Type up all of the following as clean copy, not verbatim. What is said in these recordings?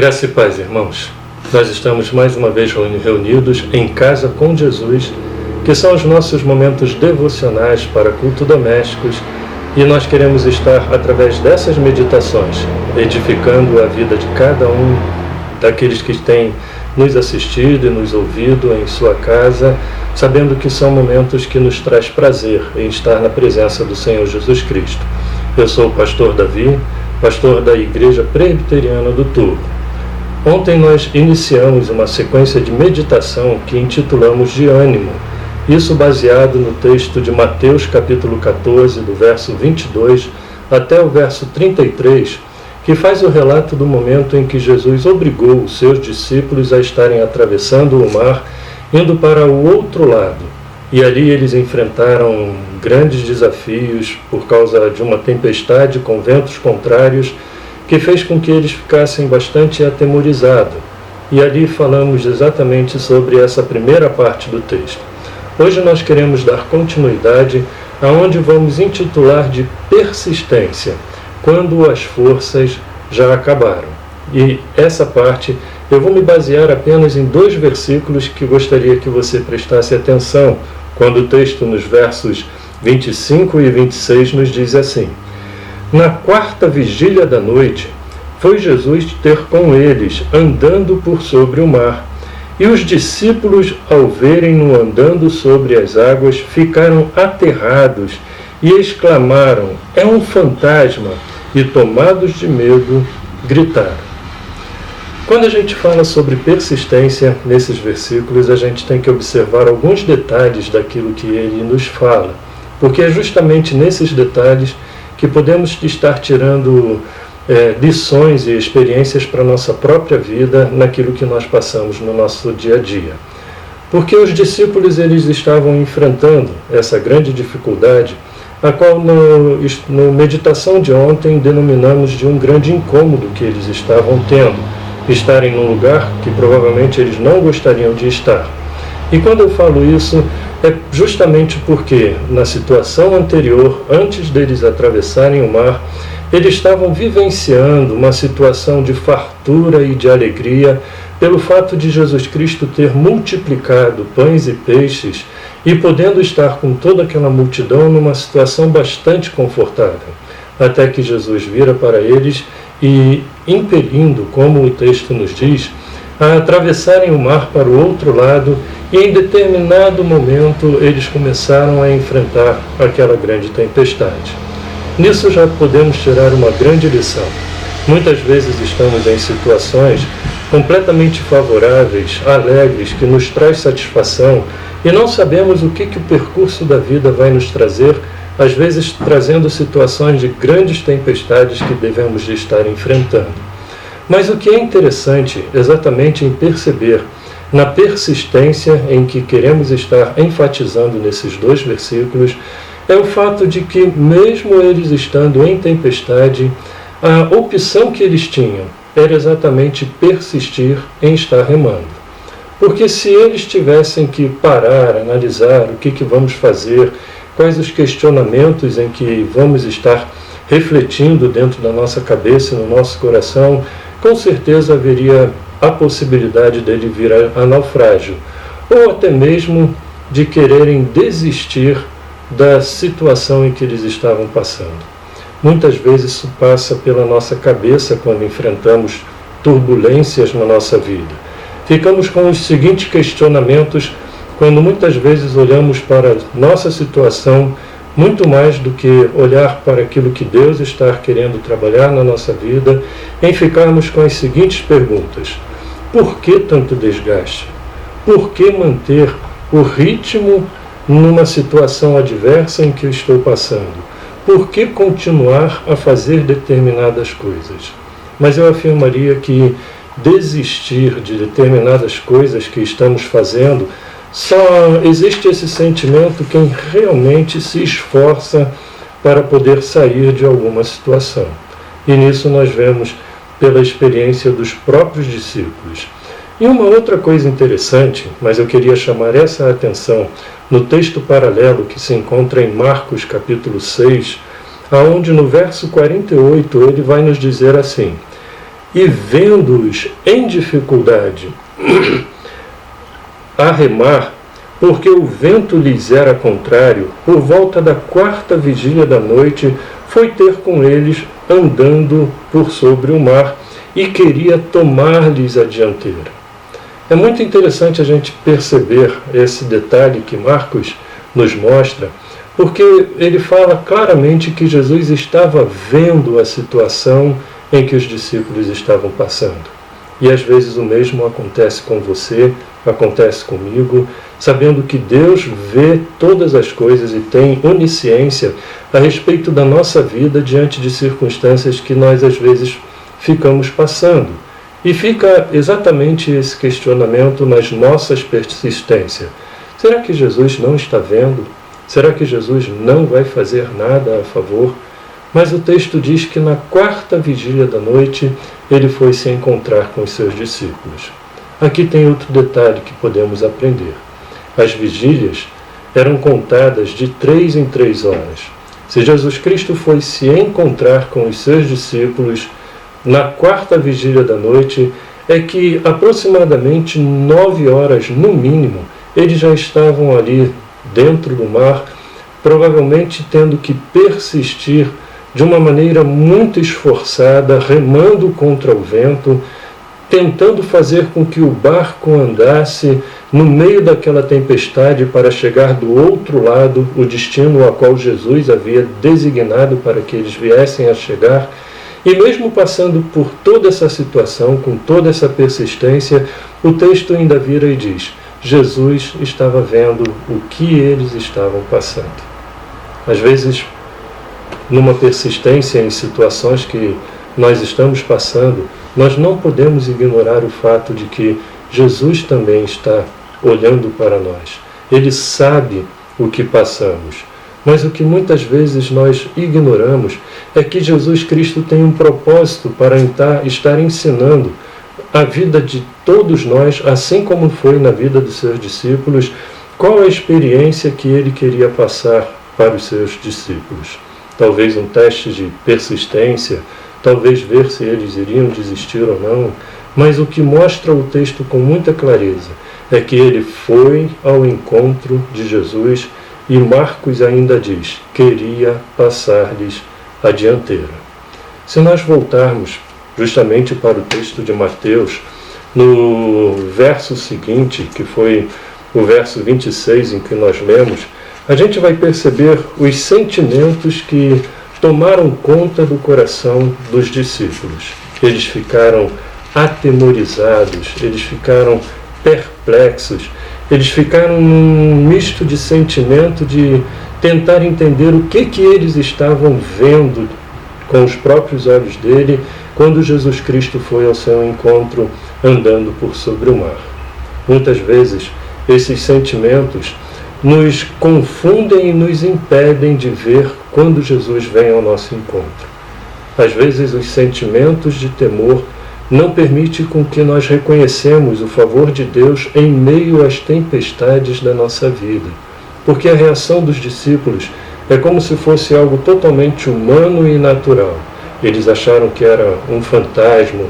Graça e paz, irmãos. Nós estamos mais uma vez reunidos em Casa com Jesus, que são os nossos momentos devocionais para culto domésticos, e nós queremos estar, através dessas meditações, edificando a vida de cada um daqueles que têm nos assistido e nos ouvido em sua casa, sabendo que são momentos que nos traz prazer em estar na presença do Senhor Jesus Cristo. Eu sou o pastor Davi, pastor da Igreja Presbiteriana do Turvo. Ontem nós iniciamos uma sequência de meditação que intitulamos de ânimo, isso baseado no texto de Mateus capítulo 14, do verso 22 até o verso 33, que faz o relato do momento em que Jesus obrigou os seus discípulos a estarem atravessando o mar, indo para o outro lado. E ali eles enfrentaram grandes desafios por causa de uma tempestade com ventos contrários, que fez com que eles ficassem bastante atemorizados. E ali falamos exatamente sobre essa primeira parte do texto. Hoje nós queremos dar continuidade aonde vamos intitular de persistência, quando as forças já acabaram. E essa parte eu vou me basear apenas em 2 versículos que gostaria que você prestasse atenção, quando o texto nos versos 25 e 26 nos diz assim: Na 4ª vigília da noite, foi Jesus ter com eles, andando por sobre o mar. E os discípulos, ao verem-no andando sobre as águas, ficaram aterrados e exclamaram: É um fantasma! E, tomados de medo, gritaram. Quando a gente fala sobre persistência nesses versículos, a gente tem que observar alguns detalhes daquilo que ele nos fala, porque é justamente nesses detalhes que podemos estar tirando lições e experiências para a nossa própria vida naquilo que nós passamos no nosso dia a dia. Porque os discípulos eles estavam enfrentando essa grande dificuldade, a qual no meditação de ontem denominamos de um grande incômodo que eles estavam tendo, estarem num lugar que provavelmente eles não gostariam de estar. E quando eu falo isso, é justamente porque, na situação anterior, antes deles atravessarem o mar, eles estavam vivenciando uma situação de fartura e de alegria pelo fato de Jesus Cristo ter multiplicado pães e peixes e podendo estar com toda aquela multidão numa situação bastante confortável. Até que Jesus vira para eles e, impelindo, como o texto nos diz, a atravessarem o mar para o outro lado, e em determinado momento eles começaram a enfrentar aquela grande tempestade. Nisso já podemos tirar uma grande lição. Muitas vezes estamos em situações completamente favoráveis, alegres, que nos traz satisfação, e não sabemos o que o percurso da vida vai nos trazer, às vezes trazendo situações de grandes tempestades que devemos de estar enfrentando. Mas o que é interessante exatamente em perceber na persistência em que queremos estar enfatizando nesses 2 versículos é o fato de que, mesmo eles estando em tempestade, a opção que eles tinham era exatamente persistir em estar remando. Porque se eles tivessem que parar, analisar o que vamos fazer, quais os questionamentos em que vamos estar refletindo dentro da nossa cabeça e no nosso coração, com certeza haveria a possibilidade dele vir a naufrágio, ou até mesmo de quererem desistir da situação em que eles estavam passando. Muitas vezes isso passa pela nossa cabeça quando enfrentamos turbulências na nossa vida. Ficamos com os seguintes questionamentos quando muitas vezes olhamos para a nossa situação, muito mais do que olhar para aquilo que Deus está querendo trabalhar na nossa vida, em ficarmos com as seguintes perguntas: por que tanto desgaste? Por que manter o ritmo numa situação adversa em que eu estou passando? Por que continuar a fazer determinadas coisas? Mas eu afirmaria que desistir de determinadas coisas que estamos fazendo, só existe esse sentimento quem realmente se esforça para poder sair de alguma situação. E nisso nós vemos pela experiência dos próprios discípulos. E uma outra coisa interessante, mas eu queria chamar essa atenção no texto paralelo que se encontra em Marcos capítulo 6, aonde no verso 48 ele vai nos dizer assim: e vendo-os em dificuldade a remar, porque o vento lhes era contrário, por volta da 4ª vigília da noite, foi ter com eles andando por sobre o mar e queria tomar-lhes a dianteira. É muito interessante a gente perceber esse detalhe que Marcos nos mostra, porque ele fala claramente que Jesus estava vendo a situação em que os discípulos estavam passando. E às vezes o mesmo acontece com você, acontece comigo, sabendo que Deus vê todas as coisas e tem onisciência a respeito da nossa vida diante de circunstâncias que nós às vezes ficamos passando. E fica exatamente esse questionamento nas nossas persistências. Será que Jesus não está vendo? Será que Jesus não vai fazer nada a favor? Mas o texto diz que na 4ª vigília da noite ele foi se encontrar com os seus discípulos. Aqui tem outro detalhe que podemos aprender. As vigílias eram contadas de 3 em 3 horas. Se Jesus Cristo foi se encontrar com os seus discípulos na 4ª vigília da noite, é que aproximadamente 9 horas no mínimo eles já estavam ali dentro do mar, provavelmente tendo que persistir de uma maneira muito esforçada, remando contra o vento, tentando fazer com que o barco andasse no meio daquela tempestade para chegar do outro lado, o destino a qual Jesus havia designado para que eles viessem a chegar. E mesmo passando por toda essa situação, com toda essa persistência, o texto ainda vira e diz: Jesus estava vendo o que eles estavam passando. Às vezes, numa persistência em situações que nós estamos passando, nós não podemos ignorar o fato de que Jesus também está olhando para nós. Ele sabe o que passamos. Mas o que muitas vezes nós ignoramos é que Jesus Cristo tem um propósito para estar ensinando a vida de todos nós, assim como foi na vida dos seus discípulos, qual a experiência que ele queria passar para os seus discípulos. Talvez um teste de persistência, talvez ver se eles iriam desistir ou não, mas o que mostra o texto com muita clareza é que ele foi ao encontro de Jesus e Marcos ainda diz, queria passar-lhes a dianteira. Se nós voltarmos justamente para o texto de Mateus, no verso seguinte, que foi o verso 26 em que nós lemos, a gente vai perceber os sentimentos que tomaram conta do coração dos discípulos. Eles ficaram atemorizados, eles ficaram perplexos, eles ficaram num misto de sentimento de tentar entender o que eles estavam vendo com os próprios olhos dele quando Jesus Cristo foi ao seu encontro andando por sobre o mar. Muitas vezes esses sentimentos nos confundem e nos impedem de ver quando Jesus vem ao nosso encontro. Às vezes os sentimentos de temor não permitem com que nós reconhecemos o favor de Deus em meio às tempestades da nossa vida. Porque a reação dos discípulos é como se fosse algo totalmente humano e natural. Eles acharam que era um fantasma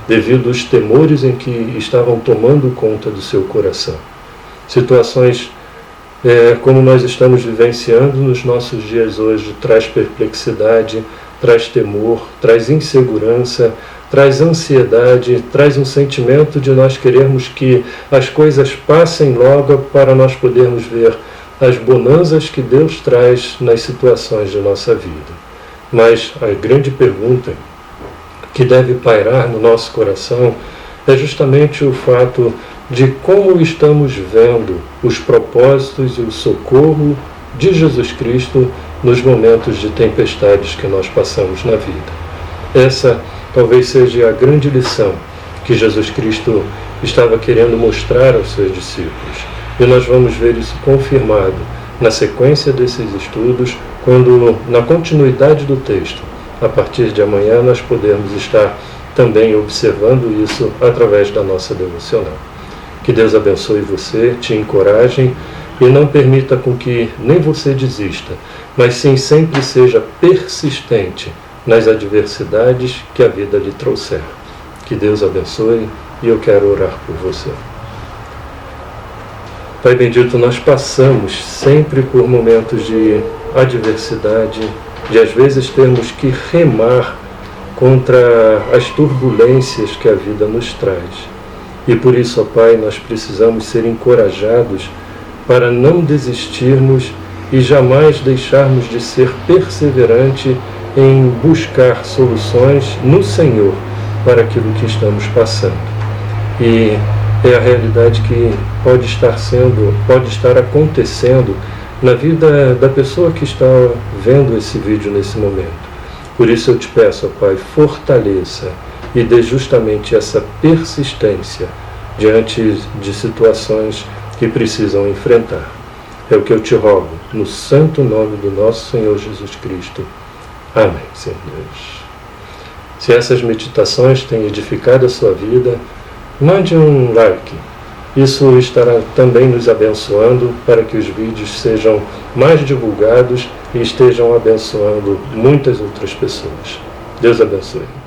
devido aos temores em que estavam tomando conta do seu coração. Situações como nós estamos vivenciando nos nossos dias hoje, traz perplexidade, traz temor, traz insegurança, traz ansiedade, traz um sentimento de nós querermos que as coisas passem logo para nós podermos ver as bonanças que Deus traz nas situações de nossa vida. Mas a grande pergunta que deve pairar no nosso coração é justamente o fato de como estamos vendo os propósitos e o socorro de Jesus Cristo nos momentos de tempestades que nós passamos na vida. Essa talvez seja a grande lição que Jesus Cristo estava querendo mostrar aos seus discípulos. E nós vamos ver isso confirmado na sequência desses estudos, quando, na continuidade do texto, a partir de amanhã, nós podemos estar também observando isso através da nossa devocional. Que Deus abençoe você, te encoraje e não permita com que nem você desista, mas sim sempre seja persistente nas adversidades que a vida lhe trouxer. Que Deus abençoe e eu quero orar por você. Pai bendito, nós passamos sempre por momentos de adversidade, de às vezes termos que remar contra as turbulências que a vida nos traz. E por isso, ó Pai, nós precisamos ser encorajados para não desistirmos e jamais deixarmos de ser perseverante em buscar soluções no Senhor para aquilo que estamos passando. E é a realidade que pode estar acontecendo na vida da pessoa que está vendo esse vídeo nesse momento. Por isso eu te peço, ó Pai, fortaleça e dê justamente essa persistência diante de situações que precisam enfrentar. É o que eu te rogo, no santo nome do nosso Senhor Jesus Cristo. Amém, Senhor Deus. Se essas meditações têm edificado a sua vida, mande um like. Isso estará também nos abençoando para que os vídeos sejam mais divulgados e estejam abençoando muitas outras pessoas. Deus abençoe.